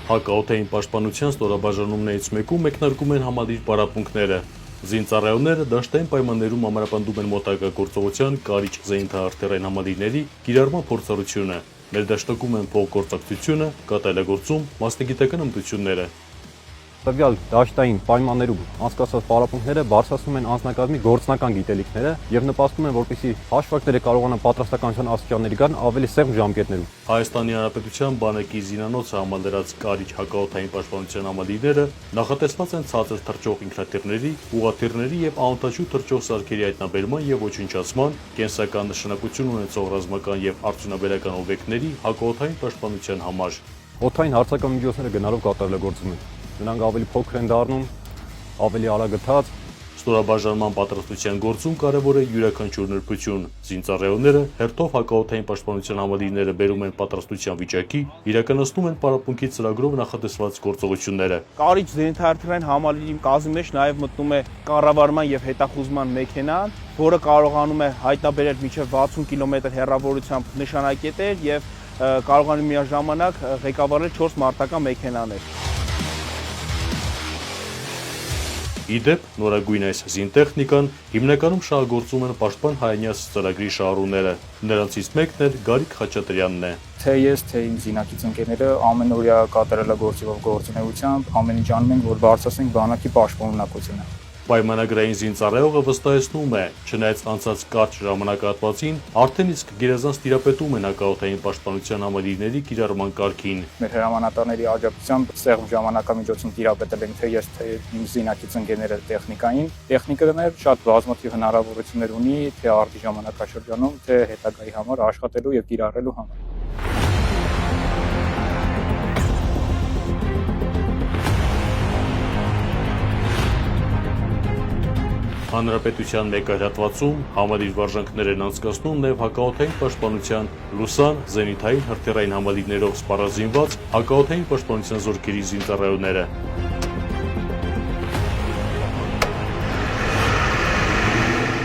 Հակաօդային պաշտպանության ստորաբաժանումներից մեկում մեկնարկում են համալիր պարապմունքները։ Զինծառայողները դաշտային պայմաններում ամրապնդում են մոտակա գործողության կարիճ զենիթահրթիռային համալիրների կիրառման փորձառությունը, ներդաշնակում են փոխգործակցությունը, կատարելագործում մասնագիտական հմտությունները։ Տվյալ դաշտային պայմաններում անցկացված պարապմունքները բարձրացնում են անձնակազմի գործնական գիտելիքները եւ նպաստում են, որպեսզի հաշվարկները կարողանան պատրաստականության աստիճանների գան ավելի սեղմ ժամկետներում։ Հայաստանի Հանրապետության բանակի զինանոցը համալրած կարիճ հակաօդային պաշտպանության համալիրները նախատեսված են ցածր թռչող ինքնաթիռների, ուղղաթիռների եւ անօդաչու թռչող սարքերի հայտնաբերման եւ ոչնչացման, կենսական նշանակություն ունեցող ռազմական եւ արդյունաբերական օբյեկտների հակաօդային պաշտպանության համար։ Օդային հարձակամիջոցները գնալով կատարելագործում են։ Նրանք ավելի փոքր են դառնում, ավելի արագ գթած։ Ստորաբաժանման պատրաստության գործում կարևոր է յուրաքանչյուր նրբություն։ Զինծառայողները հերթով հակաօդային պաշտպանության համալիրները բերում են պատրաստության վիճակի, իրականացնում են պարապմունքի ծրագրով նախատեսված գործողությունները։ Կարիճ զենիթահրթիռային համալիրի կազմի մեջ նաև մտնում է կառավարման եւ հետախուզման մեքենան, որը կարողանում է հայտնաբերել մինչև 60 կիլոմետր հեռավորությամբ նշանակետեր եւ կարողանում միաժամանակ ղեկավարել 4 մարտական մեքենաներ։ Իդեպ, նորագույն այս զինտեխնիկան հիմնականում շահագործում են պաշտպան հայանյաց ծրագրի շահառուները։ Նրանցից մեկն էլ Գարիկ Խաչատրյանն է։ Թե ես, թե իմ զինակից ընկերները ամենօրյա կատարելագործելով գործունեությամբ ամեն ինչ անում ենք, որ բարձրացնենք բանակի պաշտպանունակությունը։ Պայմանագրային զինծառայողը վստահեցնում է, չնայած անցած կարճ ժամանակահատվածին արդեն իսկ գերազանց տիրապետում են հակաօդային պաշտպանության համալիրների կիրառման կարգին։ Մեր հրամանատարների աջակցությամբ սեղմ ժամանակամիջոցին տիրապետել ենք թե ես, թե իմ զինակից ընկերները տեխնիկային։ Տեխնիկան շատ բազմաթիվ հնարավորություններ ունի թե արտի ժամանակաշրջանում, թե հետագայի համար աշխատելու եւ կիրառելու համար։ Հանրապետության մեկ այլ հատվածում համալիր վարժանքներ են անցկացնում նաև հակաօդային պաշտպանության լուսան, զենիթային հրթիռային համալիրներով սպառազինված հակաօդային պաշտպանության զորքերի զինծառայողները։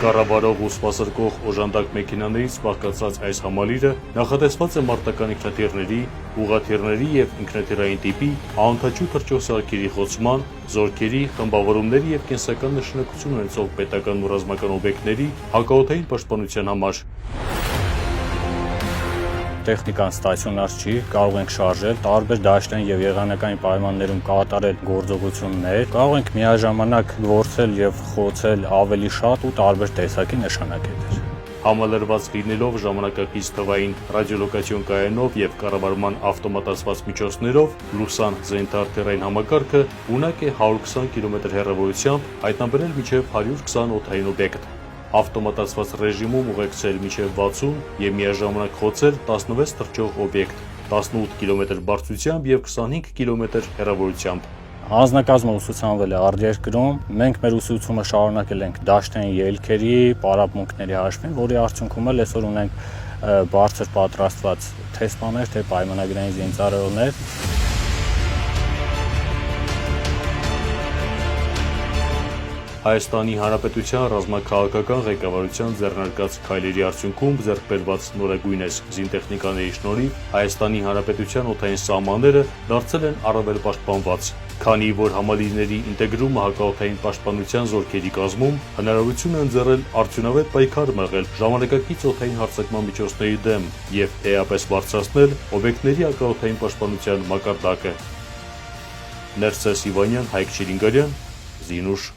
Կառավարող ու սպասարկող օժանդակ մեքենաներից բաղկացած այս համալիրը նախատեսված է մարտական ինքնաթիռների, ուղղաթիռների եւ ինքնաթիռային տիպի անօդաչու թռչող սարքերի խոցման, զորքերի, խմբավորումների եւ կենսական նշանակություն ունեցող պետական ու ռազմական օբյեկտների հակաօդային պաշտպանության համար։ Տեխնիկան ստացիոնար չի, կարող ենք շարժել, տարբեր դաշտային եւ եղանակային պայմաններում կատարել գործողություններ, կարող ենք միաժամանակ գործել եւ խոցել ավելի շատ ու տարբեր տեսակի նշանակետեր։ Համալրված լինելով ժամանակակից թվային ռադիոլոկացիոն կայանով եւ կառավարման ավտոմատացված միջոցներով, լուսան զենիթահրթիռային համակարգը ունակ է 120 կմ հեռավորությամբ հայտնաբերել մինչեւ 120 օդային օբյեկտ։ Ավտոմատացված ռեժիմում ուղեկցել մինչև 60 եւ միաժամանակ խոցել 16 թռչող օբյեկտ, 18 կմ բարձրությամբ եւ 25 կմ հեռավորությամբ։ Անձնակազմը ուսուցանվել է արտերկրում, մենք մեր ուսուցումը շարունակել ենք դաշտային ելքերի, պարապմունքների հաշվին, որի արդյունքում էլ այսօր ունենք բարձր պատրաստված թե սպաներ, թե պայմանագրային զինծառայողներ։ Հայաստանի Հանրապետության ռազմաքաղաքական ղեկավարության ձեռնարկած քայլերի արդյունքում ձեռք բերված նորագույն այս զինտեխնիկաների շնորհիվ Հայաստանի Հանրապետության օդային սահմանները դարձել են առավել պաշտպանված, քանի որ համալիրների ինտեգրումը հակաօդային պաշտպանության զորքերի կազմում հնարավորություն է ընձեռել արդյունավետ պայքար մղել ժամանակակից օդային հարձակման միջոցների դեմ եւ էապես բարձրացնել օբյեկտների հակաօդային պաշտպանության մակարդակը։ Ներսես Իվանյան, Հայկ Շիրինգարյան, Զինուշ։